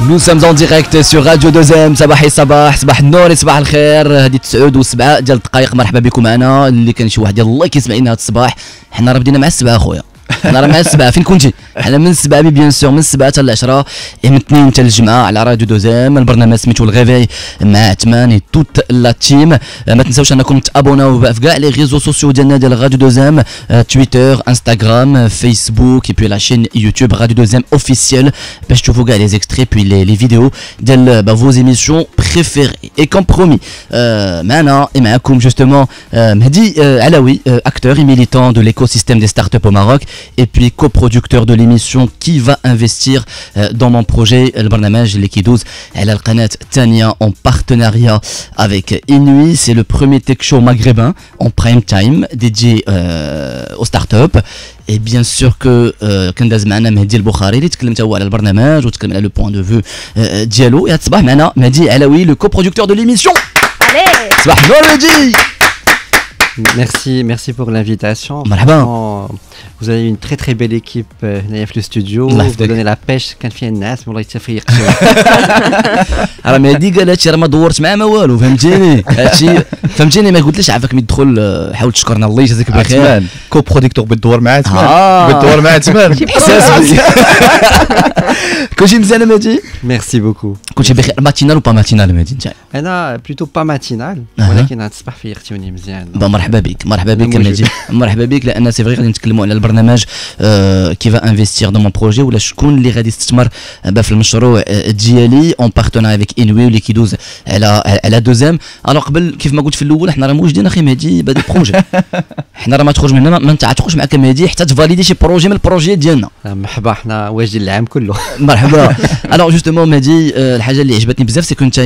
Nous sommes en direct sur Radio 2M. صباحي صباح صباح النور صباح الخير. هذه 9:07 ديال الدقائق. مرحبا بكم معنا اللي كان شي واحد يلاه كيسمعينا هذا الصباح. حنا راه بدينا مع السبعة اخويا. حنا راه مع السبعة. فين كنتي؟ حنا من السبعة بيان سور من السبعة حتى العشرة من الاثنين حتى الجمعة على راديو 2M. البرنامج سميتو الغيفي مع عثمان توت لا تيم. ما تنساوش انكم تابوناو في كاع لي ريزو سوسيو ديالنا ديال راديو 2M، تويتر، انستغرام، فيسبوك، اي بي لا شين يوتيوب راديو 2M اوفيسيال باش تشوفوا كاع لي زيكستري بي لي فيديو ديال فوز ايميسيون بريفيري. اي كوم برومي معنا et معكم جوستومون مهدي علاوي، acteur et militant de l'écosystème des startups au Maroc et puis coproducteur de l'émission qui va investir dans mon projet البرنامج اللي كيدوز على القناة الثانية en partenariat avec Inouï. C'est le premier tech show maghrébin en prime time dédié aux startups. Et bien sûr que كان داز معنا مهدي البخاري اللي تكلمت هو على البرنامج وتكلم على لو بوين دو فيو ديالو. هذا الصباح معنا مهدي علاوي le coproducteur de l'émission. Allez صباح النور مهدي. Merci pour l'invitation. Vous avez une très belle équipe في le studio. Vous donnez la pêche كان فيها الناس والله تفيق. راه مهدي قال هادشي راه ما دورت معاه ما والو، فهمتيني هادشي فهمتيني. ما قلتليش عافاك ملي تدخل حاول تشكرنا الله يجازيك بخير. كو بروديكتور بالدور مع عثمان. بالدور مع عثمان احساس. كلشي مزيان مهدي؟ ميرسي بوكو. كلشي بخير. ماتينال و با ماتينال مهدي انت؟ انا بلوتو با ماتينال ولكن هاد الصباح فيقتوني مزيان. مرحبا بك مهدي. مرحبا بك لان سي فري غادي نتكلموا على البرنامج كيفا انفستير دون مون بروجي ولا شكون اللي غادي يستثمر في المشروع ديالي اون بارتنار افيك انوي واللي كيدوز على 2M. الوغ قبل كيف ما قلت في الاول حنا راه موجودين اخي مهدي بهذا البروجي. حنا راه ما تخرج من هنا ما نتعاطوش معك مهدي حتى تفاليدي شي بروجي من البروجيات ديالنا. مرحبا حنا واجدين العام كله. مرحبا. الوغ جوستومون مهدي الحاجه اللي عجبتني بزاف سي كنت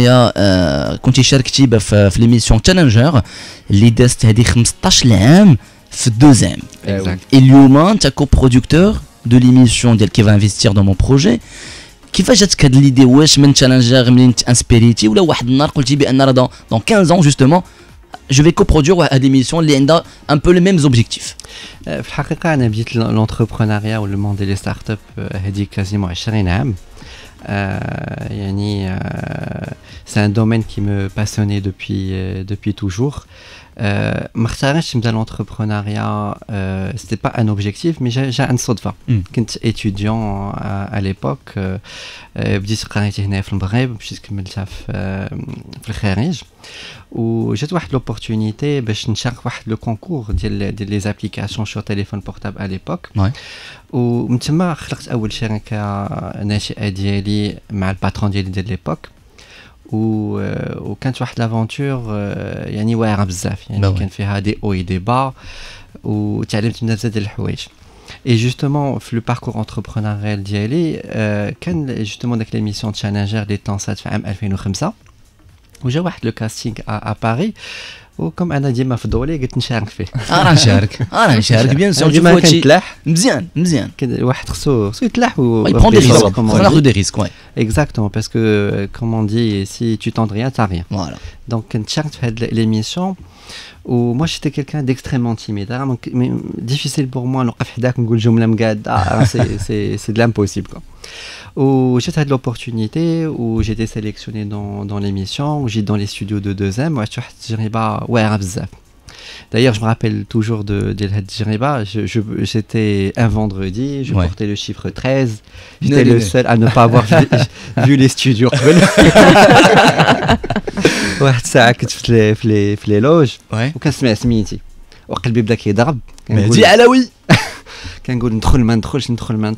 كنتي شاركتي في ليميسيون تشالنجر اللي دازت هذه 15 عام في 2M. اليوم انت كوبروديكتور دو ليميسيون ديال كيفا انفستير دون مون بروجي. كيفاش جاتك هاد ليدي؟ واش من تشالنجر منين تانسبيريتي ولا واحد النهار قلتي بان راه دون 15 ans جوستومون جو في كوبروديور هاد ليميسيون اللي عندها ان بو لي ميم اوبجيكتيف؟ في الحقيقه انا بديت لونتربرونيا و لو موند ديال لي ستارت اب هذه كازيمون 20 عام. يعني c'est un domaine qui me passionnait depuis toujours. ما اختارتش نبدا l'entrepreneuriat, c'était pas un objectif mais j'ai un صدفة. كنت étudiant à l'époque. بديت قرايتي هنا في المغرب مشيت كملتها في الخارج وجات واحد لوبورتونيتي باش نشارك واحد لو كونكور ديال لي زابليكاسيون سور تيليفون بورتابل على ليبوك. ومن تما خلقت اول شركه ناشئه ديالي مع الباترون ديال ليبوك وكانت واحد لافونتور يعني واعره بزاف. يعني كان فيها دي او اي دي با وتعلمت منها بزاف ديال الحوايج. Et justement, في le parcours entrepreneurial ديالي كان justement داك ليميسيون تشالنجر اللي تلانسات في عام 2005 وجا واحد لو كاستينغ ا باري وكم انا ديما فضولي قلت نشارك فيه. نشارك بيان سور. ديما كنتلاح مزيان واحد خصو يتلاح و يبرون دي ريسك. ناخذ دي ريسك. Exactement, parce que comme on dit, si tu tentes rien, t'as rien. Voilà. Donc كنت شاركت في هاد l'émission. و moi j'étais quelqu'un d'extrêmement timide. Difficile pour moi نوقف حداك ونقول جمله مقاده. C'est de l'impossible quoi. و جات هاد l'opportunité où j'ai été sélectionné dans l'émission où j'ai dans les studios de 2M. واحد التجربه واعره بزاف. D'ailleurs, je me rappelle toujours de cette Djeriba. J'étais un vendredi, je portais le chiffre 13. J'étais le seul à ne pas avoir vu les studios. واحد الساعة كنت في لي لوج وكنسمع سميتي وقلبي بدا كيضرب. مهدي علاوي. كنقول ندخل ما ندخلش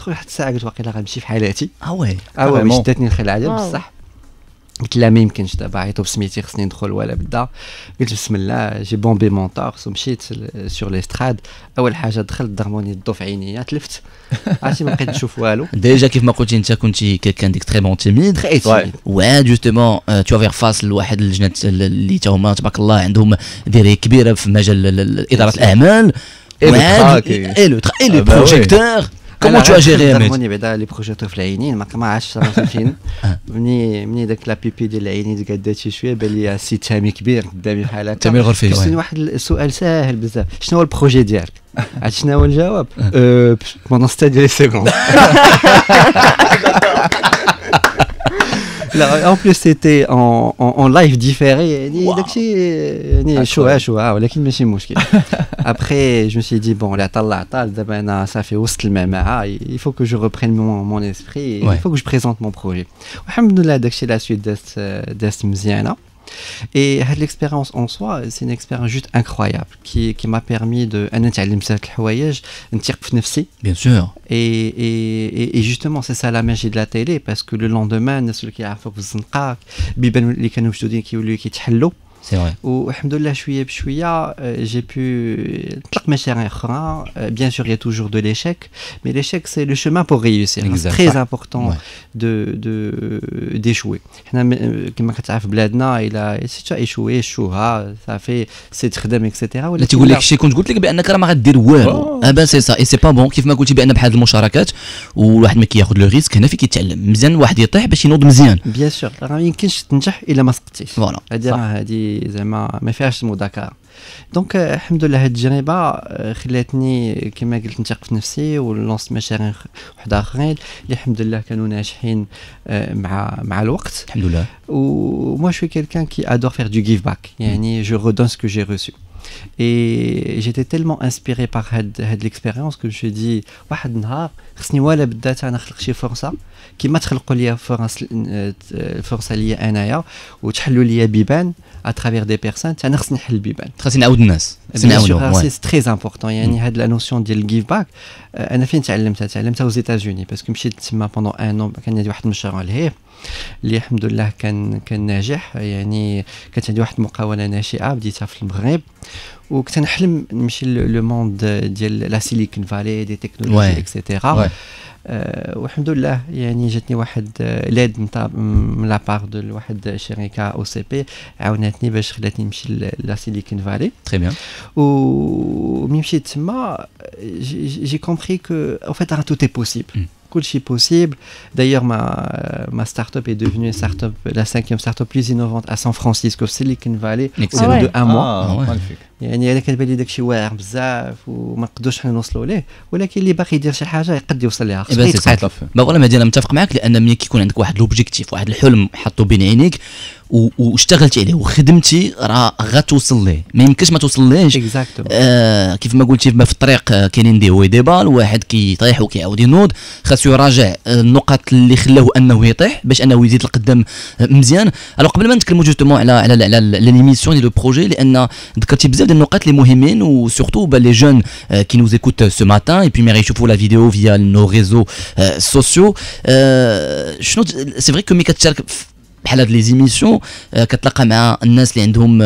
واحد الساعة قلت واقيلا غنمشي في حالاتي. وي شدتني الخلعة بصح. قلت لا ما يمكنش دابا عيطوا بسميتي خصني ندخل ولا بدا. قلت بسم الله جي بومبي مون طورس ومشيت سور ليستراد. اول حاجه دخلت ضربوني الضو في عينيا تلفت عرفتي ما بقيت نشوف والو. ديجا كيف ما قلتي انت كنتي كان ديكستريمون تيميد. جوستومون تو افير فاس لواحد اللجنات اللي تا هما تبارك الله عندهم ديري كبيره في مجال اداره الاعمال. اي لو بروجيكتور. Comment tu as géré ضربوني بعدا لي بروجيكتور في العينين ما عرفتش فين. مني داك لا بيبي ديال العينين قدات شي شويه بان لي سي تامي كبير قدامي بحال هكا. تامي الغرفي. كاين واحد السؤال ساهل بزاف. شنو هو البروجي ديالك؟ عرفت شنو هو الجواب؟ بوندون 7 ديال سكوند. En plus, c'était en live différé. Après, je me suis dit, bon, ça fait il faut que je reprenne mon esprit. Il faut que je présente mon projet. Alhamdoulilah, la suite d'Est Mziana. Et l'expérience en soi, c'est une expérience juste incroyable qui m'a permis de bien sûr. Et justement, c'est ça la magie de la télé, parce que le lendemain, c'est vrai. Alhamdoulilah, j'ai pu bien sûr, il y a toujours de l'échec, mais l'échec, c'est le chemin pour réussir. C'est très important d'échouer. Comme tu sais, بلادنا il a échoué, ça fait c'est تخدم etc. لا تقول لك شي كنت قلت لك بانك راه ما غدير والو بان سي سا اي سي با بون كيف ما قلتي بان بحال المشاركات والواحد ما كياخذ لو ريسك هنا فين كيتعلم مزيان واحد يطيح باش ينوض مزيان بيان سور راه ما يمكنش تنجح الا ما سقطتيش فوالا هذه زعما ما فيهاش مذاكره دونك الحمد لله هاد التجربه خلاتني كما قلت نثق في نفسي ولونست مشاريع وحده اخرين اللي الحمد لله كانوا ناجحين مع الوقت الحمد لله. ومoi je suis quelqu'un qui adore faire du give back يعني je redonne ce que j'ai reçu. Et j'étais tellement inspiré par l'expérience que je me suis dit واحد النهار خصني ولا بدات انا نخلق شي فرصه كيما تخلقوا لي فرصه ليا انايا وتحلوا لي بيبان à travers des personnes انا خصني نحل بيبان خصني نعاود الناس c'est très important يعني هاد la notion ديال give back انا فين تعلمتها aux États-Unis parce que مشيت تما pendant un an كان عندي واحد المشروع لهيه اللي الحمد لله كان ناجح يعني كانت عندي واحد المقاوله ناشئه بديتها في المغرب وكنت نحلم نمشي لو موند ديال لا سيليكون فالي دي تكنولوجي اكسيتيرا والحمد لله يعني جاتني واحد لاد من لابار دو واحد الشركه او سي بي عاونتني باش خلاتني نمشي لا سيليكون فالي تري بيان وملي مشيت تما جي كومبري كو en fait tout est possible. Cool, possible. D'ailleurs, ma start-up est devenue la 5e start-up plus innovante à San Francisco, Silicon Valley, au bout de 1 mois. يعني انا كنبان لي داكشي واعر بزاف وما نقدروش حنا نوصلوا ليه ولكن اللي باغي يدير شي حاجه يقد يوصل ليها خصو يتقاتل. فوالا مهدي انا متفق معك لان ملي كيكون عندك واحد لوبجيكتيف واحد الحلم حطو بين عينيك واشتغلتي عليه وخدمتي راه غتوصل ليه ما يمكنش ما توصل ليش. كيف ما قلتي في الطريق كاينين دي هو دي بال واحد كيطيح وكيعاود ينوض خاصو يراجع النقط اللي خلاوه انه يطيح باش انه يزيد لقدام مزيان. الوغ قبل ما نتكلموا جوستومون على ليميسيون ديال لو بروجي لان ذكرتي بزاف ديال النقاط اللي مهمين وسورتو les jeunes qui nous écoutent ce matin et puis ما يشوفوا la vidéo via nos réseaux sociaux. شنو سي فري كو مي كتشارك بحال هاد لي زيميسيون كتلاقى مع الناس اللي عندهم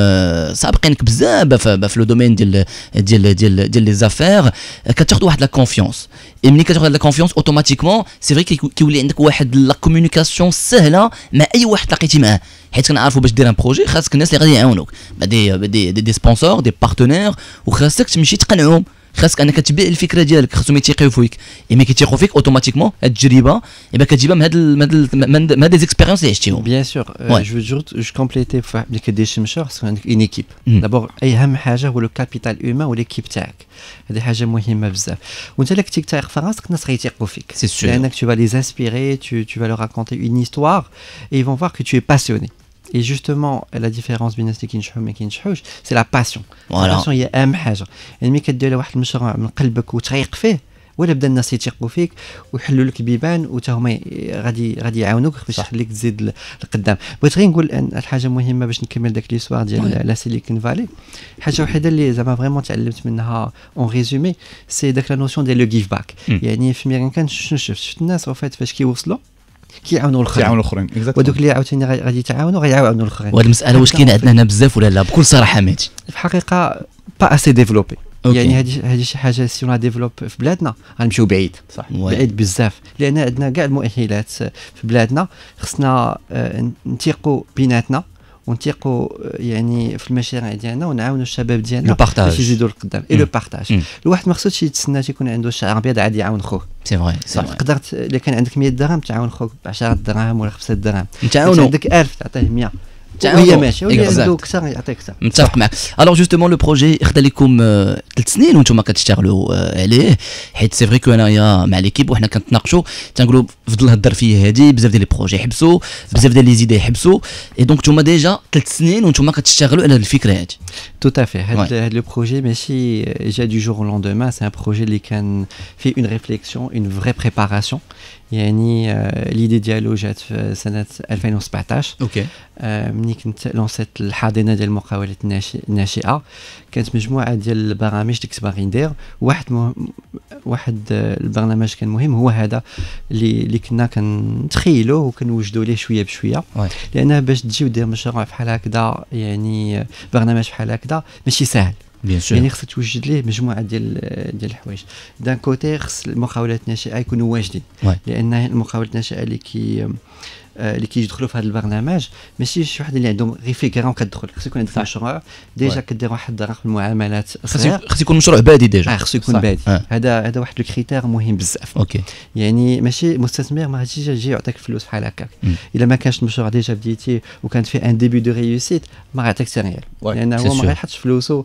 سابقينك بزاف في لو دومين ديال لي زافير كتاخذ واحد لا كونفيونس اي ملي كتاخذ لا كونفيونس اوتوماتيكمون سي فري كيولي عندك واحد لا كومونيكاسيون سهله مع اي واحد تلاقيتي معاه حيت كنعرفوا باش دير ان بروجي خاصك الناس اللي غادي يعاونوك دي سبونسور دي بارتنير وخاصك تمشي تقنعهم خاصك انك تبيع الفكره ديالك خاصهم يتيقوا فيك ملي كيتيقوا فيك اوتوماتيكمون هاد التجربه يبقى كتجيبها من هاد زيكسبيريونس اللي عشتيهم. بيان سور جو كومبليتي في ملي كدير شي مشروع خاصك عندك اون ايكيب دابور اهم حاجه هو لو كابيتال هيومان والايكيب تاعك هذه حاجه مهمه بزاف وانت اللي كنتي تايق في راسك الناس غيتيقوا فيك لانك tu vas les inspirer tu vas leur raconter une histoire et ils vont voir que tu es passionné. Et justement, la différence بين الناس اللي كينجحوا وما كينجحوش سي لا باسيون. لا باسيون هي اهم حاجه يعني ملي كدير واحد المشروع من قلبك وتريق فيه ولا بدا الناس يثيقوا فيك ويحلوا لك بيبان وتا هما غادي يعاونوك باش تخليك تزيد لقدام. بغيت غير نقول ان الحاجه مهمه باش نكمل داك ليسوار ديال لا سيليكون فالي حاجه وحده اللي زعما فريمون تعلمت منها اون ريزومي سي داك لا نوسيون ديال لو جيف باك. يعني في ميريكان شنو شفت الناس وفات فاش كيوصلوا كيعاونوا الاخرين ودوك اللي عاوتاني غادي يتعاونوا غيعاونوا الاخرين. وهاد المساله واش كاين عندنا هنا بزاف ولا لا بكل صراحه ماشي في الحقيقه با اسي ديفلوبي يعني هذه شي حاجه سي اون ديفلوب في بلادنا غنمشيو بعيد صح بعيد بزاف لان عندنا كاع المؤهلات في بلادنا خصنا نتيقوا بيناتنا ونتيقوا يعني في المشاريع ديالنا ونعاونوا الشباب ديالنا باش يزيدوا لقدام اي لو بارطاج. الواحد ما خصوش يتسنى تيكون عنده الشعر ابيض عاد يعاون خوه سي فري قدرت الا كان عندك 100 درهم تعاون خوك ب 10 دراهم ولا 5 دراهم تعاونوا عندك 1000 تعطيه 100 وهي ماشي وهي دوك اكثر يعطيك اكثر متفق معك. الوغ جوستومون لو بروجي خدا لكم 3 سنين وانتم كتشتغلوا عليه حيت سي فري كو انايا مع ليكيب وحنا كنتناقشوا تنقولوا في ظل هاد الظرفيه هادي بزاف ديال لي بروجي حبسوا بزاف ديال لي زيدي حبسوا اي دونك نتوما ديجا 3 سنين وانتم كتشتغلوا على هاد الفكره هادي. Tout à fait. Le projet, mais si j'ai du jour au lendemain, c'est un projet qui a fait une réflexion, une vraie préparation. يعني l'idée ديالو جات في سنة 2017. اوكي. ملي كنت لونسيت الحاضنة ديال المقاولات الناشئة كانت مجموعة ديال البرامج اللي كنت باغي ندير واحد البرنامج كان مهم هو هذا اللي كنا كنتخيلوه وكنوجدوا ليه شوية بشوية لأنه باش تجي ودير مشروع بحال هكذا يعني برنامج بحال هكذا ماشي سهل. يعني خصك توجد ليه مجموعه ديال الحوايج. دان كوتي خص المقاولات الناشئه يكونوا واجدين لان المقاولات الناشئه اللي كيدخلوا في هذا البرنامج ماشي شي واحد اللي عندهم غير فكره وكتدخل. خص يكون عندك مشروع ديجا كدير واحد رقم المعاملات صغير. خص يكون مشروع بادي ديجا. خص يكون بادي. هذا واحد الكريتير مهم بزاف. اوكي. يعني ماشي مستثمر ما غاديش يجي يعطيك فلوس بحال هكاك. الا ما كانش المشروع ديجا بديتي وكانت فيه ان ديبي دو ريوسيت ما غيعطيك حتى ريال لان هو ما غيحطش فلوسه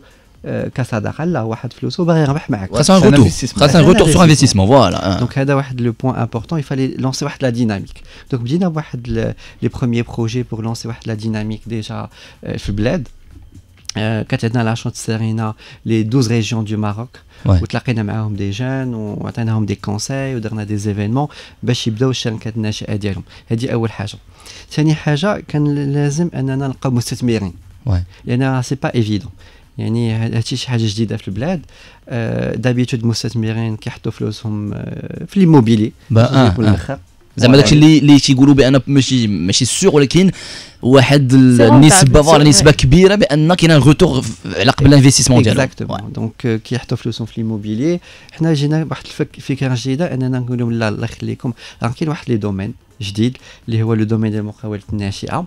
كصدقه لا واحد فلوسه باغي يربح معك. خاص ان روتور سور انفستيسمون فوالا. دونك هذا واحد لو بوين امبورطون يفالي لونسي واحد لا ديناميك. دونك بدينا بواحد لي بروميي بروجي بور لونسي واحد لا ديناميك ديجا في البلاد. كانت عندنا لا شونس سيرينا لي 12 ريجيون دو ماروك وتلاقينا معاهم دي جان وعطيناهم دي كونساي ودرنا دي زيفينمون باش يبداو الشركات الناشئه ديالهم. هذه اول حاجه. ثاني حاجه كان لازم اننا نلقاو مستثمرين لان سي با ايفيدون. يعني هادشي شي حاجه جديده في البلاد. دابيتود المستثمرين كيحطوا فلوسهم في ليموبيلي زعما داكشي اللي تيقولوا بان ماشي سيغ ولكن واحد النسبه كبيره بان كاين غوتور على قبل الانفستيسمون ديالهم. اكزاكتومون. دونك كيحطوا فلوسهم في ليموبيلي. حنا جينا بواحد الفكره جديده اننا نقول لهم لا الله يخليكم راه كاين واحد لي دومين جديد اللي هو لو دومين ديال المقاولات الناشئه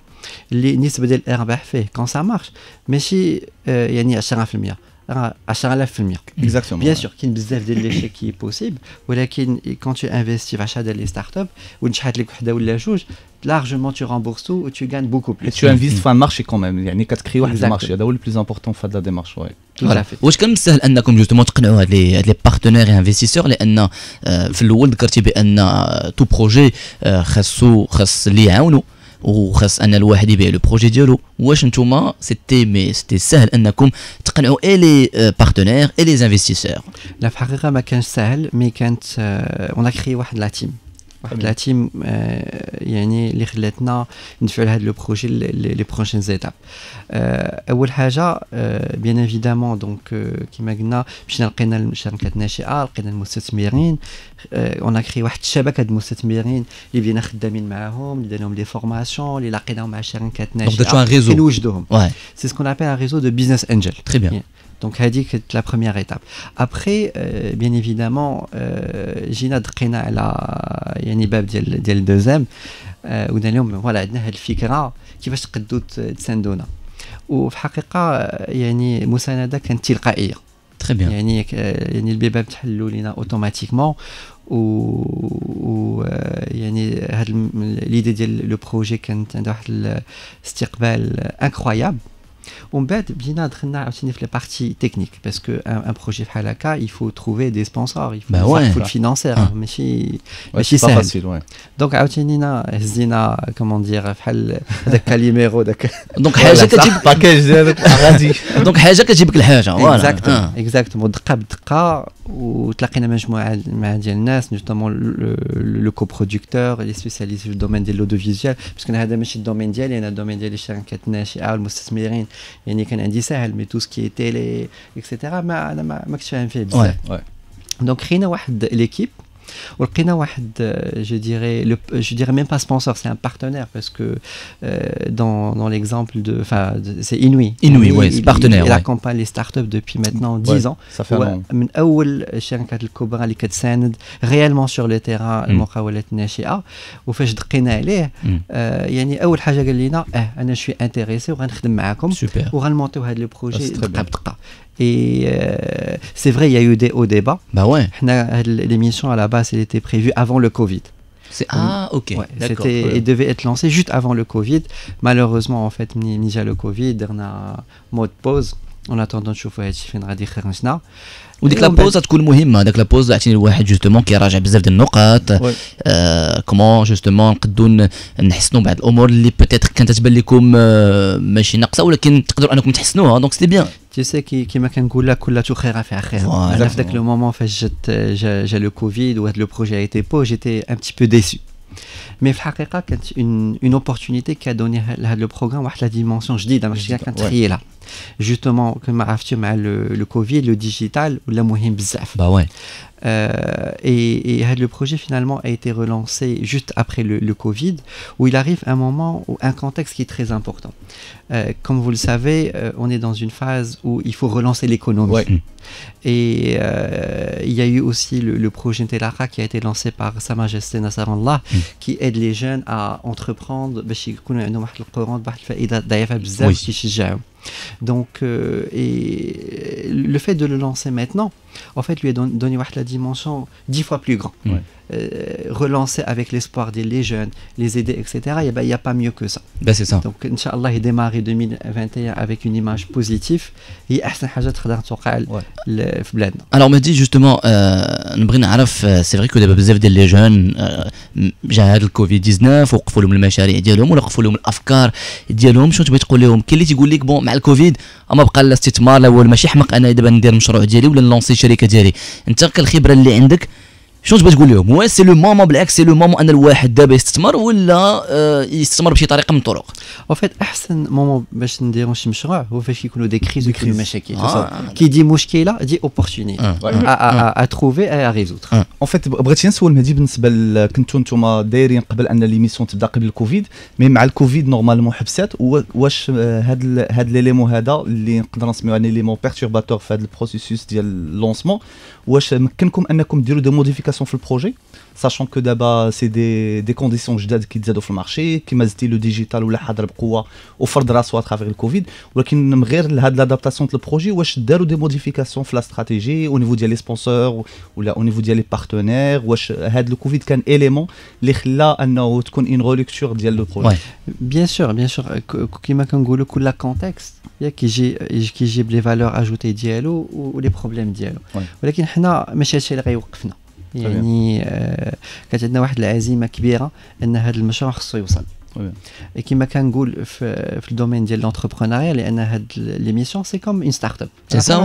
اللي النسبه ديال الارباح فيه كون سا مارش ماشي يعني 10% 10,000%. اكزاكتومون. بيان سور كاين بزاف ديال لي شيك كي بوسيبل ولكن كون تو انفيستي في 10 ديال لي ستارت اب ونجحت لك وحده ولا جوج largement tu rembourses tout et tu gagnes beaucoup plus. Et tu investis dans un marché quand même. يعني كتكري واحد المارشي هذا هو le plus important في هذا démarche. واش كان مسهل انكم جوستومون تقنعوا هاد لي بارتنير انفستيسور لان في الاول ذكرتي بان تو بروجي خاص اللي يعاونوا وخاص ان الواحد يبيع لو بروجي ديالو. واش نتوما سيتي سهل انكم تقنعوا اي لي بارتنير اي لي انفستيسور؟ لا في الحقيقه ما كانش سهل مي كانت اون كري واحد لا تيم لا تيم يعني اللي خلاتنا ندفعوا لهذا لو بروجي لي بروشين زيتاب. اول حاجه بيان ايفيدامون دونك كيما قلنا مشينا لقينا الشركات الناشئه لقينا المستثمرين اون كري واحد الشبكه د المستثمرين اللي بدينا خدامين معاهم اللي درنا لهم لي فورماسيون اللي لقيناهم مع شركات ناشئه كنوجدوهم. سي سكون ابل ان ريزو دو بيزنس انجل. تري بيان. Donc, c'est la première étape. Après, bien évidemment, جينا دقينا على يعني باب ديال الدوزيام وقلنا لهم فوالا عندنا هذه الفكره كيفاش تقدروا تساندونا. وفي الحقيقه يعني مسانده كانت تلقائيه. تري بيان. يعني البيبان تحلوا لينا اوتوماتيكمون و يعني هاد ليدي ديال لو بروجي كانت عندها واحد الاستقبال انكرويابل. ومن بعد بدينا دخلنا عاوتاني في لي بارتي تكنيك باسكو ان بروجي بحال هكا يفو تروفي دي سبونسور يفو الفينانسير ماشي سهل. دونك عاوتاني هزينا كومون دير بحال هذاك كاليميرو داك دونك حاجه كتجيب باكاج ديالك غادي دونك حاجه كتجيب لك الحاجه فوالا اكزاكتومون دقه بدقه. وتلاقينا مجموعه ديال الناس نوتامون لو كو برودكتور لي سبيسياليست في الدومين ديال لودوفيزيوال باسكو هذا ماشي الدومين ديالي انا الدومين ديال الشركات الناشئه والمستثمرين يعني كان عندي ساهل مي تو سكي تيلي اكسيتيرا ما انا ما كنتش فاهم فيه بزاف. دونك خينا واحد ليكيب ولقينا واحد je dirais même pas sponsor, c'est un partenaire parce que dans l'exemple c'est Inouï, ouais, c'est partenaire. Il accompagne les startups depuis maintenant 10 ans. Ça fait من اول الشركات الكبرى اللي كتساند réellement sur le terrain المقاولات الناشئه. وفاش دقينا عليه يعني اول حاجه قال لنا انا شوي انتريسي وغنخدم معاكم وغنمونطيو هذا لو بروجي دقه بدقه. Et c'est vrai, il y a eu des hauts débats. Bah ouais. L'émission à la base, elle était prévue avant le Covid. Ok. Ouais, il devait être lancé juste avant le Covid. Malheureusement, en fait, déjà le Covid, on a mode pause. En attendant نشوفوا هادشي فين غادي يخرجنا. وديك لابوز غتكون مهمه داك لابوز عطيني الواحد جوستومون كيراجع بزاف ديال النقاط كومون جوستومون نقدروا نحسنوا بعض الامور اللي بوتيتر كانت تبان لكم ماشي ناقصه ولكن تقدروا انكم تحسنوها دونك سيتي بيان. Tu sais كيما كنقول لك كل خير في خير. انا في داك لو مومون فاش جا لو كوفيد وهاد لو بروجي ايتي بو جيتي ان بتي بو ديسو. Mais في الحقيقه كانت une opportunité qui a donné لهذا لو بروغرام واحد لا ديمونسيون جديده ماشي كنتخيلها. جوستومون كما عرفتوا مع لو كوفيد لو ديجيتال ولا مهم بزاف. با وي. Et le projet finalement a été relancé juste après le Covid, où il arrive un moment où un contexte qui est très important. Comme vous le savez, on est dans une phase où il faut relancer l'économie. Ouais. Et il y a eu aussi le projet Telara qui a été lancé par Sa Majesté Nasser Allah, qui aide les jeunes à entreprendre. Donc, et le fait de le lancer maintenant, en fait, lui a donné la dimension 10 fois plus grande. Ouais. Relancer avec l'espoir des jeunes, les aider, etc. Il n'y a pas mieux que ça. Ben c'est ça. Donc, Inch'Allah, il démarre 2021 avec une image positive. Et alors, on me dit justement, c'est vrai que les jeunes, j'ai le Covid-19, وقفوا لهم المشاريع ديالهم ولا وقفوا لهم الافكار ديالهم شنو تبغي تقول لهم؟ كاين اللي تيقول لك بون مع الكوفيد اما بقى لا استثمار لا والو ماشي حمق انا دابا ندير المشروع ديالي ولا نلونسي الشركه ديالي. انت كالخبره اللي عندك شنو تبغي تقول لهم؟ هو سي لو مومون بالعكس سي لو مومون ان الواحد دابا يستثمر ولا يستثمر بشي طريقه من الطرق؟ En fait احسن مومون باش نديروا شي مشروع هو فاش يكونوا دي كريز ويكونوا مشاكل. كي دي مشكله دي اوبورتونيتي ا تروفي ا ريزودر. En fait بغيتي نسول مهدي بالنسبه كنتو نتوما دايرين قبل ان ليميسيون تبدا قبل الكوفيد مي مع الكوفيد نورمالمون حبسات واش هاد ليليمون هذا اللي نقدر نسميو ان ليليمون بيرتورباتور في هذا البروسيسوس ديال اللونسمون واش ممكنكم انكم ديروا دي موديفيكاسيون في البروجي sachant que d'abord c'est des conditions جداد كيتزادوا في المارشي كيما زدتي لو ديجيتال ولا حاضر بقوه وفرض راسو اترافيغ الكوفيد ولكن من غير هاد لادابتاسيون ديال البروجي واش داروا دي موديفيكاسيون في لا استراتيجي او نيفو ديال لي سبونسور ولا او نيفو ديال لي بارتنير واش هاد الكوفيد كان اليمون اللي خلى انه تكون ان ريلكتور ديال لو بروجي؟ بيان سور كيما كنقولوا كل كونتكست كيجيب لي فالور اجوتي ديالو ولي بروبليم ديالو ولكن حنا ماشي هادشي اللي غيوقفنا يعني كانت عندنا واحد العزيمه كبيره ان هذا المشروع خصو يوصل. كما كنقول في الدومين ديال لونتربرونيا لان هاد ليميسيون سي كوم اون ستارت اب سي سا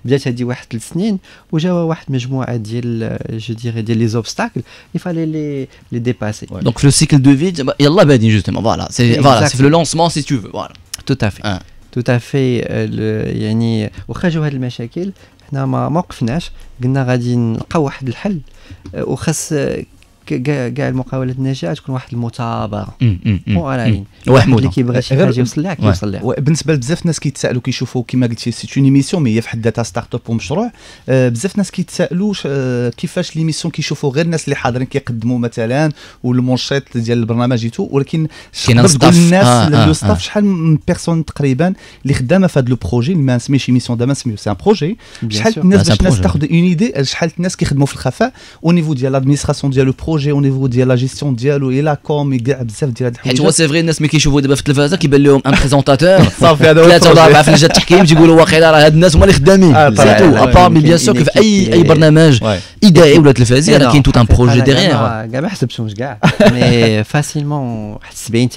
بدات هذه واحد 3 سنين وجاوا واحد مجموعه ديال جو ديري ديال لي زوبستاكل يفالي لي ديباسي. دونك في لو سيكل دو فيد يلا بادين جوستومون فوالا سي في لو لونسمون سي تو فوالا تو افي يعني واخا جاو هاد المشاكل حنا ما وقفناش قلنا غادي نلقاو واحد الحل وخاص كاع المقاولات الناجحه تكون واحد المثابره وراين وحمود اللي كيبغي شي حاجه يوصل لها كيوصل لها. بالنسبه لبزاف الناس كيتسائلوا كيشوفوا كما قلتي سي اون ايميسيون مي هي في حد ذاتها ستارت اب ومشروع بزاف الناس كيتسائلوا كيفاش ليميسيون كيشوفوا غير الناس اللي حاضرين كيقدموا مثلا والمونشيط ديال البرنامج يتو ولكن كاين الناس لو ستاف شحال من بيرسون تقريبا اللي خدامه في هذا لو بروجي ما نسميش ايميسيون دابا نسميو سي ان بروجي شحال الناس باش الناس تاخذ اون ايدي شحال الناس كيخدموا في الخفاء او نيفو ديال لادمينستراسيون ديال لو بروجي او نيفو ديال لا جيستيون ديالو الى كوم كاع بزاف ديال هاد الحوايج. حيت هو سي فري الناس ملي كيشوفوا دابا في التلفازه كيبان لهم ان بريزونطاتور صافي هذا هو 3 ولا 4 في لجنه التحكيم تيقولوا واقيلا راه هاد الناس هما اللي خدامين سيتو ابار مي بيان سور في اي برنامج اذاعي ولا تلفزيوني راه كاين توت ان بروجي ديغيغ كاع ما حسبتهمش كاع مي فاسيلمون 70%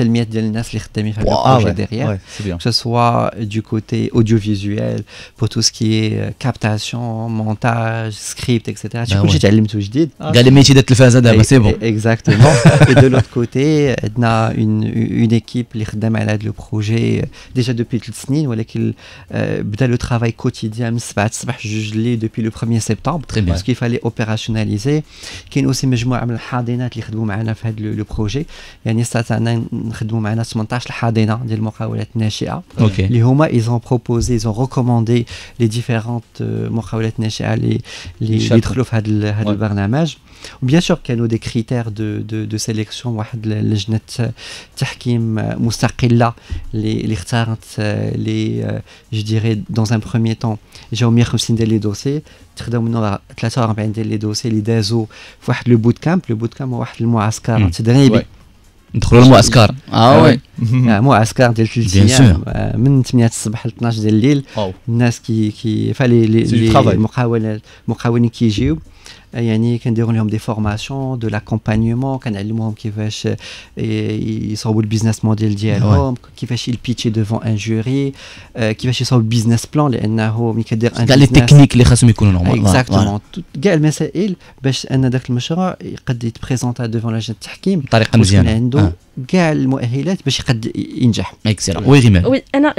ديال الناس اللي خدامين في هذا البروجي ديغيغ que ce soit du côté audiovisuel pour tout ce qui est captation montage script etc. كلشي تعلمته جديد كاع لي ميتي ديال التلفازه دابا سي بون exactement et de l'autre côté عندنا une équipe اللي خدامه على هذا لو بروجي déjà depuis 3 سنين ولكن بدا لو travail quotidien من 7 الصباح 2 الليل depuis le 1er septembre parce qu'il fallait opérationnaliser. كاين aussi مجموعه من الحاضنات اللي خدموا معنا في هذا لو بروجي يعني استطعنا نخدموا معنا 18 حاضنه ديال المقاولات الناشئه اللي هما ils ont proposé ils ont recommandé les différentes مقاولات ناشئه اللي يدخلوا في هذا البرنامج وبيان سور كانوا des critères de sélection واحد لجنة تحكيم مستقلة اللي اختارت les je dirais dans un premier temps جاو 150 ديال لي دوسي تخداو منهم 43 ديال لي دوسي اللي دازوا في واحد لو بوت كامب هو واحد المعسكر تدريبي ندخلوا المعسكر وي معسكر ديال 3 ايام من 8 الصباح ل 12 ديال الليل الناس كي المقاولين كيجيو يعني كنديروا لهم دي فورماسيون دو لاكومبانيومون كنعلموهم كيفاش يصاوبوا البيزنس موديل ديالهم كيفاش يلبيتشي ديفون ان جوري كيفاش يصاوب البيزنس بلان لانه ملي كدير ان كاع لي تكنيك اللي خاصهم يكونوا نورمال اكزاكتومون كاع المسائل باش ان داك المشروع يقد يتبريزونطا ديفون لجنه التحكيم بطريقه مزيانه عنده كاع المؤهلات باش يقد ينجح. Excellent. Oui, Rimel. Oui, Anna,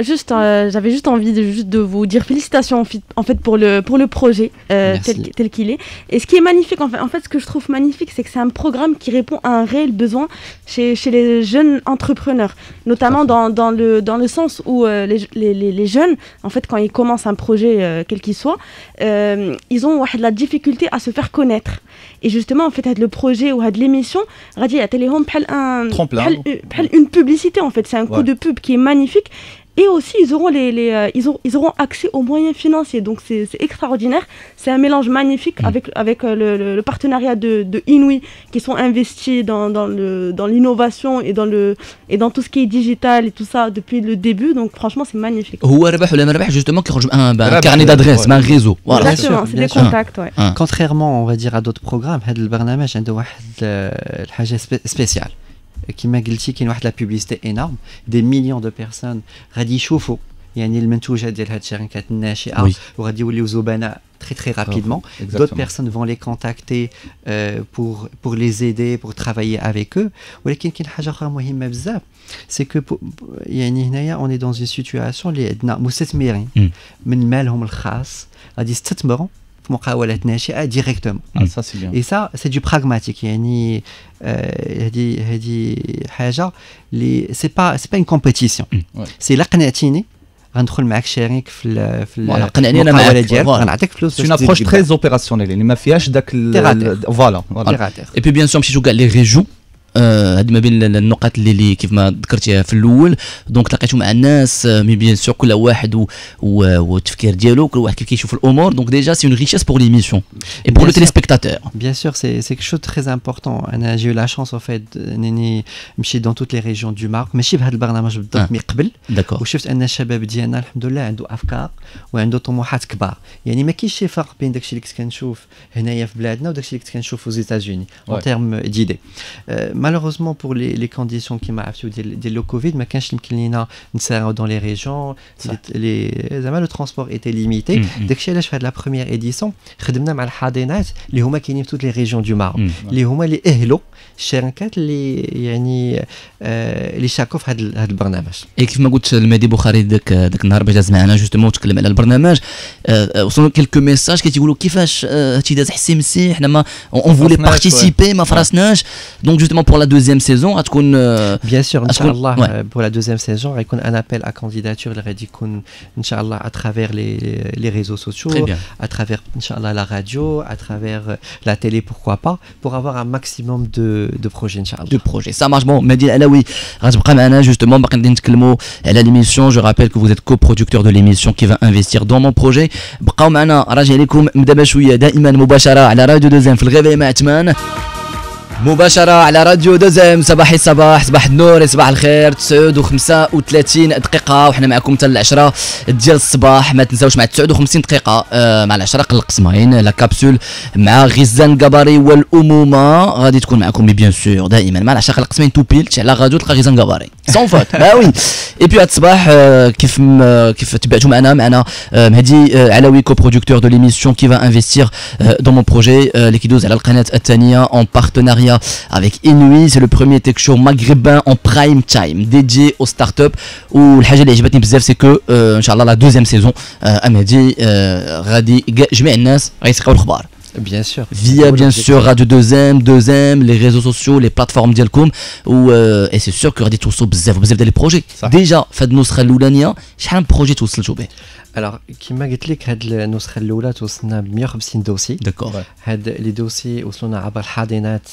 j'avais juste envie de vous dire félicitations en fait pour le projet tel qu'il est. Et ce qui est magnifique en fait ce que je trouve magnifique c'est que c'est un programme qui répond à un réel besoin chez les jeunes entrepreneurs, notamment dans le sens où les jeunes en fait quand ils commencent un projet quel qu'il soit, ils ont la difficulté à se faire connaître. Et justement en fait le projet ou l'émission غادي يعطي لهم بحال un tremplin بحال une publicité en fait, c'est un coup de pub qui est magnifique. Et aussi, ils auront accès aux moyens financiers. Donc, c'est extraordinaire. C'est un mélange magnifique avec le partenariat de Inouï qui sont investis dans l'innovation et dans tout ce qui est digital et tout ça depuis le début. Donc, franchement, c'est magnifique. هو ربح ولا ما ربح justement qui rejoint un carnet d'adresses, un réseau. Voilà. Exactement, c'est des contacts. Ouais. Contrairement, on va dire, à d'autres programmes, هذا البرنامج عنده واحد الحاجة spéciale. كما قلتي كاين واحد لا بوبليسيتي انورم دي مليون دو بيرسون غادي يشوفوا يعني المنتوجات ديال هاد الشركات الناشئه وغادي يوليو زبناء très rapidement. D'autres personnes vont les contacter pour les aider, pour travailler avec eux. ولكن كاين حاجه اخرى مهمه بزاف c'est que يعني هنايا on est dans une situation اللي عندنا مستثمرين من مالهم الخاص غادي يستثمروا مقاولات ناشئه ديريكتوم اي سا سي دو براغماتيك يعني هذه حاجه اللي سي با ان كومبيتيسيون سي لا قنعتيني غندخل معك شريك في المقاوله ديالك غنعطيك فلوس سي اون ابروش تري اوبيراسيونيل اللي ما فيهاش داك فوالا اي بي بيان سور مشيتو كاع لي ريجيون هذه ما بين النقاط اللي كيف ما ذكرتيها في الاول دونك تلاقيتوا مع الناس مي بيان سور كل واحد والتفكير ديالو كل واحد كيف كيشوف الامور دونك ديجا سي اون ريشيس بور ليميسيون اي بور لو تيليسبيكتاتور بيان سور سي كيك شوز تري امبورطون انا جي لا شانس او فيت انني مشيت دون توت لي ريجيون دو مارك ماشي بهذا البرنامج بالضبط مي قبل وشفت ان الشباب ديالنا الحمد لله عنده افكار وعنده طموحات كبار يعني ما كاينش شي فرق بين داكشي اللي كنت كنشوف هنايا في بلادنا وداكشي اللي كنت كنشوف في ايتازوني en termes d'idées malheureusement pour les conditions qui m'a affecté le Covid ما كانش يمكن لينا نساعدوا dans les régions زعما le transport était limité داكشي علاش في هاد لا بروميير اديسيون خدمنا مع الحاضنات اللي هما كاينين في توت لي ريجيون دو ماروك اللي هما اللي اهلوا الشركات اللي يعني اللي شاركوا في هذا البرنامج كيف ما قلت المهدي بوخاري داك النهار باش داز معنا جوستومون وتكلم على البرنامج وصلوا كيلكو ميساج كيقولوا كيفاش هادشي داز حسي مسي حنا ما اون فولي بارتيسيبي ما فراسناش دونك جوستومون بور لا دوزيام سيزون غتكون بيان سور ان شاء الله بور لا دوزيام سيزون غيكون ان ابل ا كانديداتور اللي غادي يكون ان شاء الله اترافير لي ريزو سوسيو اترافير ان شاء الله لا راديو اترافير لا تيلي pourquoi pas pour avoir un maximum de projets ان شاء الله دو بروجي سا مارش بون مهدي العلوي غتبقى معنا جوستومون باقي نتكلموا على ليميسيون جو رابيل كو vous êtes co-producteur de l'émission qui va investir dans mon projet بقاو معنا راجع لكم دابا شويه دائما مباشره على راديو دوزيام في الغيفي مع عثمان مباشرة على راديو دوزيم صباح النور صباح الخير 9:35 دقيقة وحنا معكم حتى 10 ديال الصباح ما تنساوش مع 59 دقيقة مع 10 قل القسمين لا كابسول مع غزان قباري والأمومة غادي تكون معكم بيان سور دائما مع 10 قل القسمين تو بيلت على راديو تلقى غزان قباري سون فوت وي اي بي هاد الصباح كيف تبعتوا معنا مهدي علوي كو برودكتور دو ليميسيون كي فا انفستير دون مون بروجي اللي كيدوز على القناة الثانية اون بارتناريا avec Inouï, c'est le premier tech show maghrébin en prime time dédié aux startups où الحاجة اللي عجبتني بزاف c'est que ان شاء الله la deuxième saison امادي غادي جميع الناس غيسقاو الخبار Bien sûr. Via bien sûr Radio 2M, les réseaux sociaux, les plateformes ديالكم et c'est sûr que غادي توصلوا بزاف ديال les projets. Déjà فهاد النسخة الأولانية شحال من بروجي توصلتوا به؟ Alors, كما قلت لك هاد النسخة الأولى توصلنا ب 150 دوسي. داكور. هاد لي دوسي وصلونا عبر الحاضنات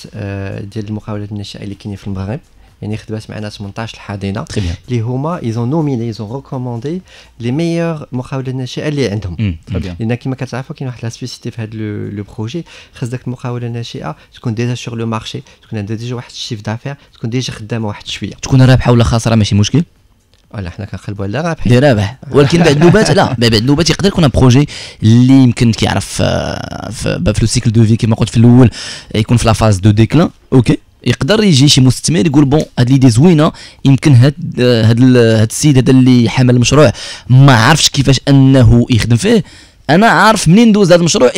ديال المقاولات الناشئة اللي كاينين في المغرب. يعني خدمات معنا 18 الحاضنه اللي هما ايزون نوميني ايزون ريكوموندي لي ميور مقاولات الناشئه اللي عندهم. لان كما كتعرفوا كاين واحد لا سبيسيتي في هذا لو بروجي، خاص داك المقاوله الناشئه تكون ديجا سور لو مارشي، تكون عندها ديجا واحد الشيف دافير، تكون ديجا خدامه واحد شويه، تكون رابحه ولا خاسره ماشي مشكل. ولا حنا كنقلبوا على رابح اللي رابح، ولكن بعد نوبات لا بعد نوبات يقدر يكون بروجي اللي يمكن كيعرف في لو سيكل دو في كما قلت في الاول يكون في لا فاز دو ديكلان. اوكي، يقدر يجي شي مستثمر يقول بون هاد ليدي زوينه، يمكن هاد السيد هذا اللي حمل المشروع ما عرفش كيفاش انه يخدم فيه، انا عارف منين ندوز هذا المشروع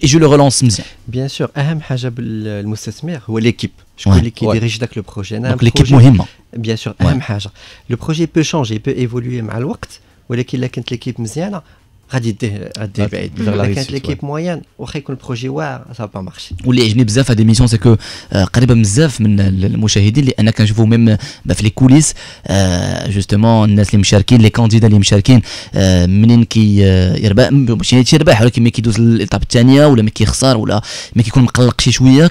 جو لو ريلونس مزيان. بيان سور اهم حاجه بالمستثمر هو ليكيب، شكون اللي كيديريج داك لو بروجي. دونك ليكيب مهمه بيان سور اهم حاجه. لو بروجي بو شونجي بو ايفولوي مع الوقت، ولكن الا كانت ليكيب مزيانه غادي يديه بعيد. الا كانت ليكيب موين واخا يكون البروجي واعر سا با مارشي. واللي عجبني بزاف هاد ليميسيون سكو قريبه بزاف من المشاهدين، لان كنشوفوا ميم في لي كوليس جوستومون الناس اللي مشاركين لي كانديدا اللي مشاركين منين يربح ماشي تيربح، ولكن ملي كيدوز للايطاب الثانيه ولا ملي كيخسر ولا ملي كيكون مقلق شي شويه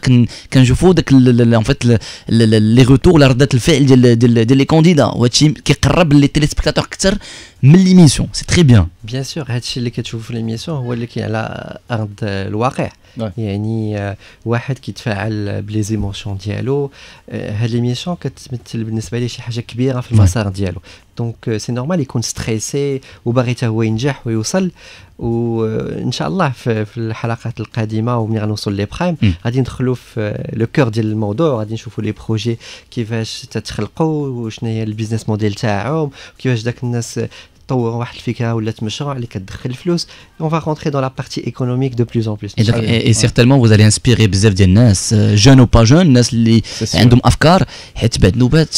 كنشوفوا داك ان فيت لي روتور ولا ردات الفعل ديال لي كانديدا، وهادشي كيقرب لي تيليسبكتاتور اكثر من ليميسيون. سي تري بيان. بيان سور هادشي اللي كتشوفوا في ليميسيون هو اللي كاين على ارض الواقع. يعني واحد كيتفاعل بلي زيموشن ديالو. هاد ليميسيون كتمثل بالنسبه لي شي حاجه كبيره في المسار ديالو، دونك سي نورمال يكون ستريسي وباغي حتى هو ينجح ويوصل. وان شاء الله في الحلقات القادمه وملي غنوصل لي برايم غادي ندخلوا في لو كور ديال الموضوع، غادي نشوفوا لي بروجي كيفاش تتخلقوا وشنو هي البيزنس موديل تاعهم وكيفاش داك الناس طوروا واحد الفكره ولا مشروع اللي كتدخل الفلوس. On va rentrer dans la partie économique de plus en plus. Et certainement vous allez inspirer بزاف ديال الناس جون او با جون، الناس اللي عندهم افكار، حيت بعد نوبات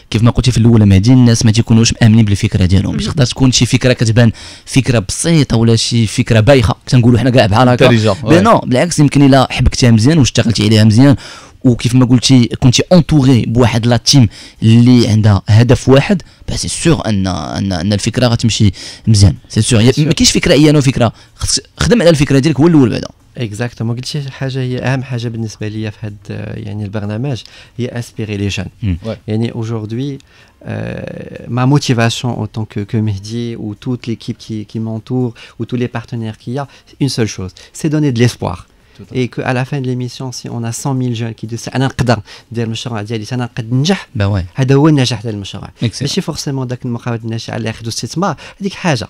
كيف ما قلتي في الاول مهدي الناس ما تيكونوش مامنين بالفكره ديالهم. باش تقدر تكون شي فكره كتبان فكره بسيطه ولا شي فكره بايخه كنقولوا حنا كاع بحال هكا، نو بالعكس يمكن الا حبكتيها مزيان واشتغلتي عليها مزيان وكيف ما قلتي كنتي اونتوري بواحد لا تيم اللي عندها هدف واحد، سي سور ان الفكره غتمشي مزيان. سي سور ما كاينش فكره عيانه وفكره، خدم على الفكره ديالك هو الاول بعدا. اكزاكتومون قلتي شي حاجه هي اهم حاجه بالنسبه لي في هذا يعني البرنامج هي اسبيري لي جون. يعني aujourd'hui ma motivation en tant que Mehdi ou toute l'équipe qui m'entoure ou tous les partenaires qu'il y a, une seule chose, c'est donner de l'espoir. Et qu'à la fin de l'émission, si on a 100 000 jeunes qui disent أنا نقدر ندير المشروع ديالي، أنا نقدر ننجح، هذا هو النجاح ديال المشروع. ماشي فورسيمون داك المقاولات الناشئة اللي ياخذوا استثمار، هذيك حاجة،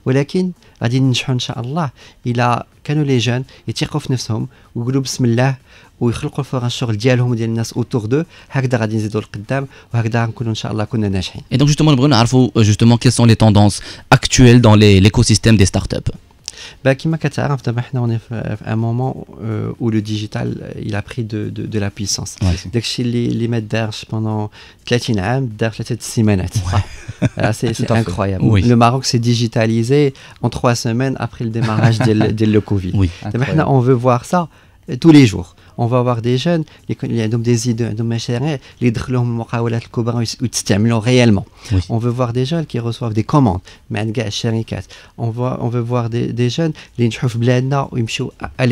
ولكن غادي ننجحوا إن شاء الله إلا كانوا لي جون يثيقوا في نفسهم ويقولوا بسم الله ويخلقوا فرص الشغل ديالهم وديال الناس اوتور دو، هكذا غادي نزيدوا لقدام وهكذا غنكونوا ان شاء الله كنا ناجحين. Et donc justement نبغيو نعرفوا justement quelles sont les tendances actuelles dans l'écosystème des startups. Bah, كما كتعرف دابا حنا on est à un moment où le digital il a pris de la puissance. داكشي اللي ما دارش pendant 30 عام دار 3 سيمانات. C'est incroyable. Le Maroc s'est digitalisé en 3 semaines après le démarrage de le Covid. دابا حنا on veut voir ça tous les jours. On va avoir des jeunes اللي عندهم des idées، عندهم مشاريع اللي يدخلوهم المقاولات الكبرى ويستعملوا réellement. On veut voir des jeunes qui reçoivent des commandes من عند كاع الشركات. On veut voir des jeunes اللي ينجحوا في بلادنا ويمشيو à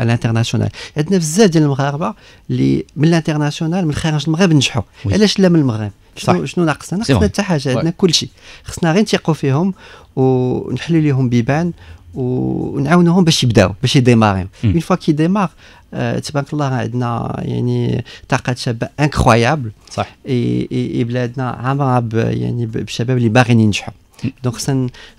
l'international. عندنا بزاف ديال المغاربه اللي من الانترناسيونال من خارج المغرب نجحوا. علاش لا من المغرب؟ شنو ناقصنا؟ ناقصنا حتى حاجه، عندنا كل شيء. خصنا غير نثيقوا فيهم ونحلوا لهم بيبان ونعاونوهم باش يبداو باش يديماريو. اون فوا كي ديمار تبارك الله عندنا يعني طاقه شابه انكرويابل. صح. اي بلادنا عامره يعني بالشباب اللي باغيين ينجحوا. دونك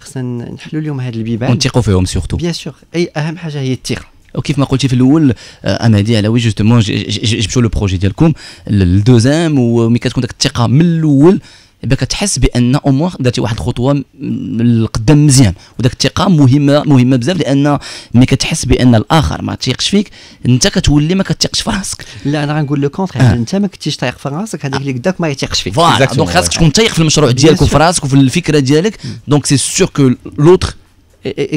خصنا نحلوا لهم هاد البيبان ونثيقوا فيهم سورتو. بيان سور اي اهم حاجه هي الثقه. وكيف ما قلتي في الاول امادي على وي جوستومون جبتوا لو بروجي ديالكم الدوزام وملي كتكون داك الثقه من الاول يبقى كتحس بان او موان درتي واحد الخطوه للقدام مزيان، وداك الثقه مهمه بزاف، لان ملي كتحس بان الاخر ما تيقش فيك انت كتولي ما كتثقش في راسك. لا انا غنقول لو كونتر، انت ما كنتيش طايق في راسك هذاك اللي قداك ما يثقش فيك. دونك خاصك تكون طايق في المشروع ديالك وفي راسك وفي الفكره ديالك. دونك سي سور كو لوتر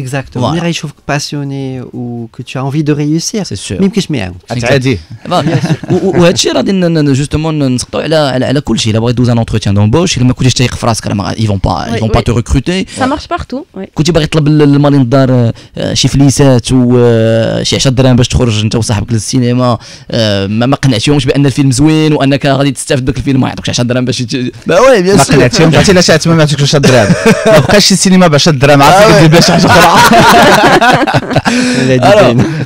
Exactement. Mais je trouve passionné ou que tu as envie de réussir. C'est sûr. Même que je m'aime. عادي. وهذا الشيء غادي جوستومون نسقطوا على كل شيء. الا بغيت دوز ان انتروتيان دومبوش الا ما كنتيش تايق في راسك ils vont pas te recruter. Ça marche partout. كنتي باغي تطلب للمالين الدار شي فليسات وشي 10 دراهم باش تخرج انت وصاحبك للسينما ما قنعتيهمش بان الفيلم زوين وانك غادي تستافد داك الفيلم ما يعطوكش 10 دراهم باش با وي بيان سور. ما قنعتيهمش عرفتي علاش عاد ما يعطيكش 10 دراهم. ما بقاش السينما ب 10 دراهم عرفتي كدير باش حاجه اخرى.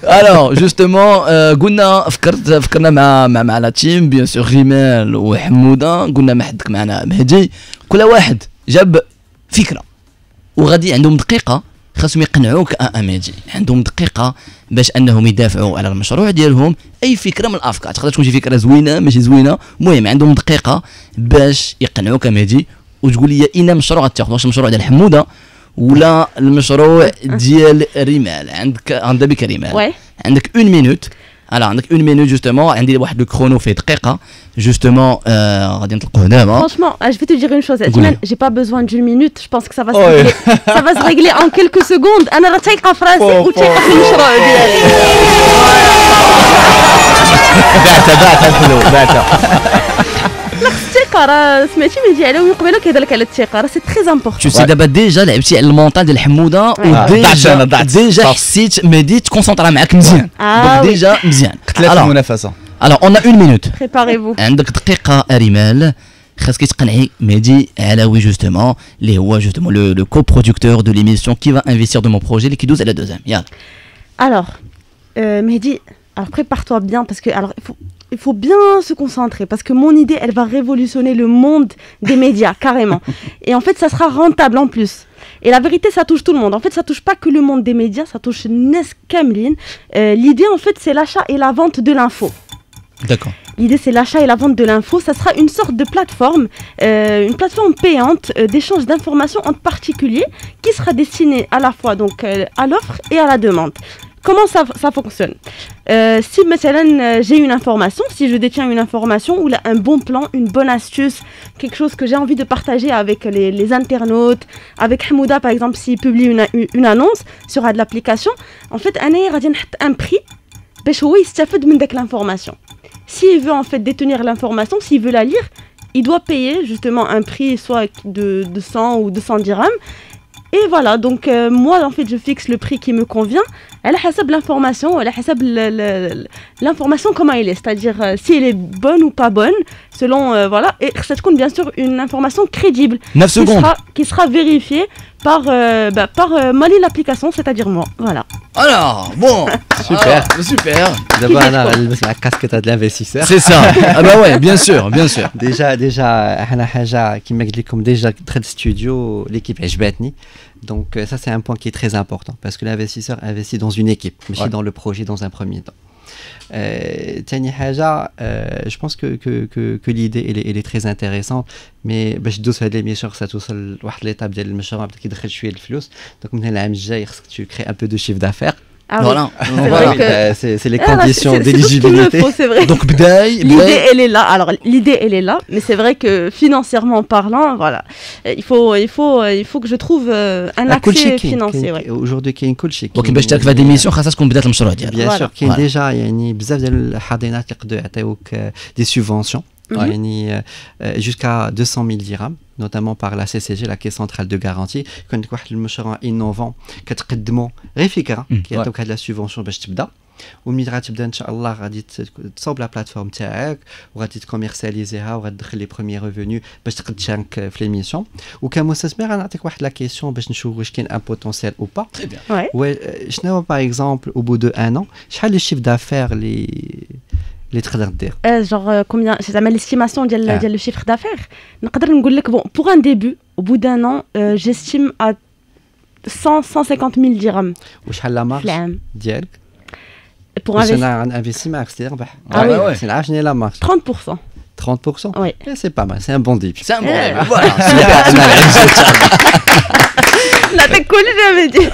alors justement قلنا فكرنا مع لا تيم بيان سور غيمال وحموده قلنا ما حدك معنا مهدي كل واحد جاب فكره وغادي عندهم دقيقه خاصهم يقنعوك مهدي عندهم دقيقه باش انهم يدافعوا على المشروع ديالهم اي فكره من الافكار تقدر تكون شي فكره زوينه ماشي زوينه المهم عندهم دقيقه باش يقنعوك مهدي وتقول لي اين مشروع غتاخذ واش المشروع ديال حموده ولا المشروع ديال ريمال عندك بك ريمال عندك 1 مينوت عندك 1 مينوت جوستومون عندي واحد لو كرونو في دقيقه جوستومون غادي نطلقوه دابا. Franchement, je vais te dire une chose, j'ai pas besoin d'une minute, je pense que ça va se régler en quelques secondes. انا راه تايقه في راسي وتايقه في المشروع ديالي. بعتها الفلوس بعتها. الثقه راه سمعتي مهدي على ويقبل كيهضر لك على الثقه راه سي تري امبورطون. شو سي دابا ديجا لعبتي على المونطال ديال حموده وديجا حسيت مهدي تكونسونطرا معاك مزيان ديجا مزيان قتلات المنافسه. alors on a 1 minute. Préparez-vous. عندك دقيقه ريمال خاصك تقنعي مهدي علاوي جوستومون اللي هو جوستومون لو كو-producteur de l'émission qui va investir de mon projet اللي كيدوز على دوزيام يلا. alors Mehdi, alors prépare-toi bien parce que alors il faut bien se concentrer parce que mon idée elle va révolutionner le monde des médias carrément et en fait ça sera rentable en plus et la vérité ça touche tout le monde en fait ça touche pas que le monde des médias ça touche Nes Kamlin. L'idée en fait c'est l'achat et la vente de l'info. D'accord. L'idée c'est l'achat et la vente de l'info, ça sera une sorte de plateforme, une plateforme payante d'échange d'informations entre particuliers qui sera destinée à la fois donc à l'offre et à la demande. Comment ça fonctionne? Si maintenant j'ai une information, si je détiens une information ou là, un bon plan, une bonne astuce, quelque chose que j'ai envie de partager avec les internautes, avec Hamouda par exemple s'il publie une annonce sur de l'application, en fait un prix باش هو يستفد من داك l'information. S'il veut en fait détenir l'information, s'il veut la lire, il doit payer justement un prix soit de 100 ou 200 dirhams. Et voilà, donc moi en fait je fixe le prix qui me convient. Elle a l'information, elle a l'information comment elle est, c'est-à-dire si elle est bonne ou pas bonne, selon voilà, et ça compte bien sûr une information crédible 9 secondes. Qui sera vérifiée par Mali l'application, c'est-à-dire moi, voilà. Alors, bon, super. Super. D'abord, la casquette de l'investisseur. C'est ça. Ah bah ouais, bien sûr, bien sûr. Déjà, أنا حاجة كيما قلت لكم déjà Trade Studio, l'équipe عجبتني. Donc ça c'est un point qui est très important parce que l'investisseur investit dans une équipe, mais dans le projet dans un premier temps. تاني حاجة je pense que l'idée elle est très intéressante mais باش تدوز هاد l'émission خاصها توصل لواحد l'étape ديال المشروع بدا كيدخل شوية الفلوس دونك من العام الجاي خاصك tu crées un peu de chiffre d'affaires. Ah voilà, c'est les conditions d'éligibilité. C'est vrai. Donc l'idée elle est là. Alors l'idée elle est là, mais c'est vrai que financièrement parlant, voilà, il faut que je trouve un accès financier. Aujourd'hui كاين كلشي. ولكن باش تركب هذه الميسيون خاصها تكون بدات المشروع ديالك. Bien sûr كاين déjà يعني بزاف ديال الحاضنات يقدروا يعطيوك des subventions. Jusqu'à 200 000 dirhams, notamment par la CCG, la Caisse centrale de garantie. Quand tu as un مشروع innovant, كتقدموا غير فكرة كيعطيوك هاد لا سوبونسيون باش تبدا وملي غتبدا ان شاء الله غادي تصاوب لا بلاتفورم تاعك وغادي تكوميرسياليزيها وغتدخل لي بروميير ريفوني باش تقد تشارك في ليميسيون وكمستثمر غنعطيك واحد لا كيسيون باش نشوف واش كاين ان بوتونسيال او با. شنو باغ اكزومبل او بو دو ان ان شحال لو شيف دافير اللي تقدر دير genre combien زعما l'estimation ديال le chiffre d'affaires نقدر نقول لك bon pour un début au bout d'un an j'estime à 150 000 dirhams. وشحال لا مارج ديالك pour investir معك سي ربح سي نعرف شنو هي لا مارج 30%. 30%. Oui. C'est pas mal, c'est un bon début. C'est un bon début. Voilà. نعطيك كل جامدي.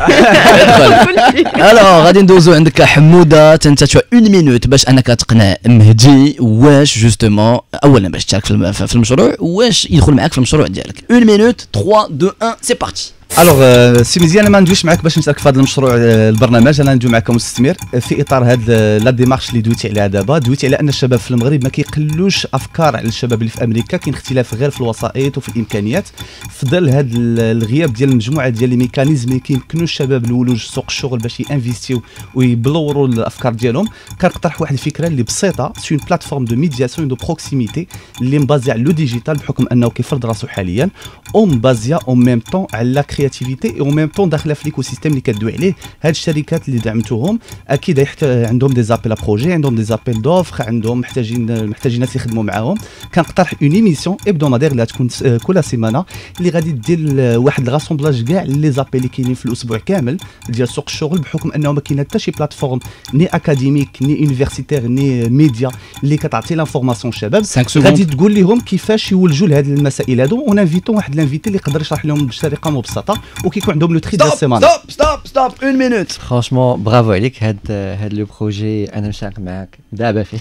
Alors غادي ندوزو عندك حموده انت تشوف 1 مينوت باش انك تقنع مهدي واش جوستومون اولا باش تشارك في المشروع واش يدخل معاك في المشروع ديالك 1 مينوت 3 2 1 سي بارتي. الوغ سي مزيان انا ما ندويش معاك باش نسالك في هذا المشروع البرنامج، انا ندوي معاك كمستثمر في اطار هذا لا ديمارش اللي دويتي عليها دابا. دويتي على ان الشباب في المغرب ما كيقلوش افكار على الشباب اللي في امريكا، كاين اختلاف غير في الوسائط وفي الامكانيات. في ظل هذا الغياب ديال المجموعه ديال لي ميكانيزم اللي كيمكنوا الشباب الولوج سوق الشغل باش ينفيستيو ويبلوروا الافكار ديالهم، كنقترح واحد الفكره اللي بسيطه، سي اون بلاتفورم دو ميدياسيون دو بروكسيميتي اللي مبازي على لو ديجيتال بحكم انه كيفرض راسو حاليا، او مبازيه او ميم طون على لا كرياتيفيتي او ميم طون داخله في ليكو سيستيم اللي كدوي عليه. هاد الشركات اللي دعمتوهم اكيد عندهم دي زابيل بروجي، عندهم دي زابيل دوفر، عندهم محتاجين ناس يخدموا معاهم. كنقترح اون ايميسيون ابدومادير اللي تكون كل سيمانه اللي غادي دير واحد الراسومبلاج كاع لي زابيل اللي كاينين في الاسبوع كامل ديال سوق الشغل، بحكم انه ما كاين حتى شي بلاتفورم ني اكاديميك ني يونيفرسيتير ني ميديا اللي كتعطي لانفورماسيون شباب غادي تقول لهم كيفاش يولجوا لهاد المسائل هادو. ونانفيتو واحد لانفيتي اللي يقدر يشرح لهم بطريقه مبسطه وكيكون عندهم لو تري ديال السيمانه. ستوب 1 مينوت. فرانشمون برافو عليك. هاد لو بروجي انا مشارك معاك دابا فيه.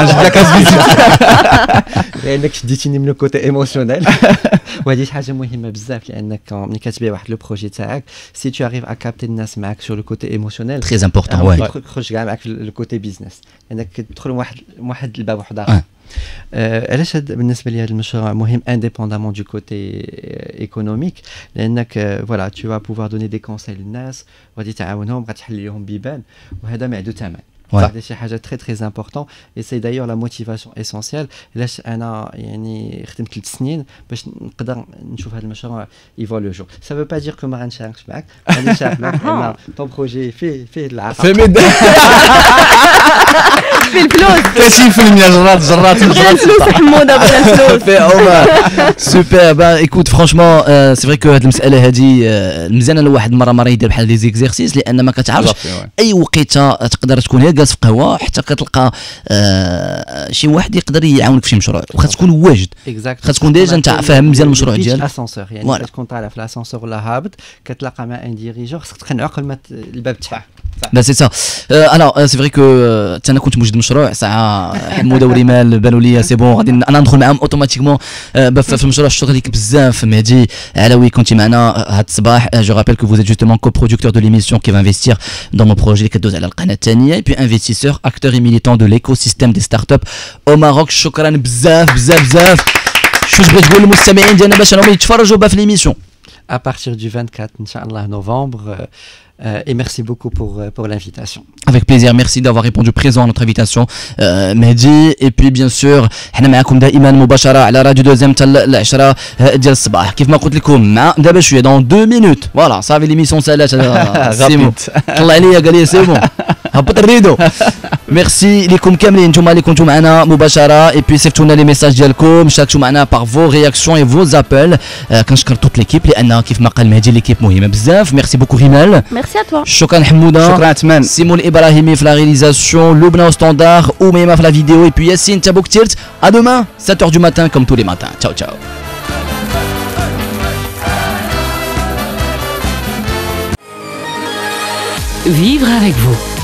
نجيب لك لانك شديتيني من الكوتي ايموشنيل وهذه حاجه مهمه بزاف، لانك ملي كتبيع واحد لو بروجي تاعك سي تو اريف ا كابتي الناس معاك سور لو كوتي ايموشنيل تري امبورطون. وي تخرج كاع معاك في الكوتي بيزنس، لانك تدخل واحد الباب واحد اخر. علاش بالنسبه لي هذا المشروع مهم انديبوندامون دو كوتي ايكونوميك؟ لانك فوالا تو فا بوفوار دوني دي كونساي للناس وغادي تعاونهم، غتحل لهم بيبان، وهذا ما عنده ثمن. هذا شي حاجه تري امبورطون اي سي دايور لا موتيفاسيون اسونسيال. علاش انا يعني خدمت 3 سنين باش نقدر نشوف هذا المشروع يفوا لو جور. سا فو با دير كو ما غنشاركش معاك، غادي نشارك معاك لان طون بروجي فيه العقل في الفلوس 30% جرات الفلوس حموده بغا الفلوس في عمر. سوبر. با ايكوت فرانشمون سي فري كو هاد المساله هادي مزيانه الواحد مره يدير بحال دي زيكزيرسيس، لان ما كتعرفش اي وقيته تقدر تكون جالس في قهوه حتى كتلقى شي واحد يقدر يعاونك في شي مشروع، وخا تكون واجد، خا تكون ديجا انت فاهم مزيان المشروع ديالك. الاسانسور يعني تكون طالع في الاسانسور ولا هابط كتلاقى مع ان ديريجور، خصك تقنعو قبل ما الباب تفتح. لا سي سا. انا سي فري كو انا كنت موجد مشروع ساعه حموده وريمال بانوا لي سي بون غادي انا ندخل معاهم اوتوماتيكمون في المشروع. شكرا لك بزاف مهدي علاوي كنتي معنا هذا الصباح. جو رابيل كو فوز جوستومون كو برودكتور دو ليميسيون كي فا انفستير دون مو بروجي اللي كدوز على القناه الثانيه، اي بي انفستيسور اكتور اي ميليتون دو ليكو سيستيم دي ستارت اب او ماروك. شكرا بزاف. شو بغيت تقول للمستمعين ديالنا باش راهم يتفرجوا في ليميسيون؟ À partir du 24 Inch'Allah novembre. Et merci beaucoup pour l'invitation. Avec plaisir, merci d'avoir répondu présent à notre invitation Mehdi. Et puis bien sûr حنا معكم دائما مباشرة على راديو دوزيام حتى العشرة ديال الصباح. كيف ما قلت لكم مع دابا شوية dans 2 minutes فوالا صافي ليميسيون سالات. سيمو طلع عليا قال لي سيمو هبط الريدو. ميرسي لكم كاملين نتوما اللي كنتوا معنا مباشرة. اي بي صيفطوا لنا لي ميساج ديالكم، شاركتوا معنا باغ فو رياكسيون اي فو زابيل. كنشكر توت ليكيب لان كيف ما قال مهدي ليكيب مهمة بزاف. ميرسي بوكو ريمال. ميرسي ا توا. شكرا حموده. شكرا عثمان. سيمون الابراهيمي في لا رياليزاسيون، لبنى au standard, Oumeima في la vidéo et puis Yassine Tabouktirt. À demain 7h du matin comme tous les matins. Ciao ciao. Vivre avec vous.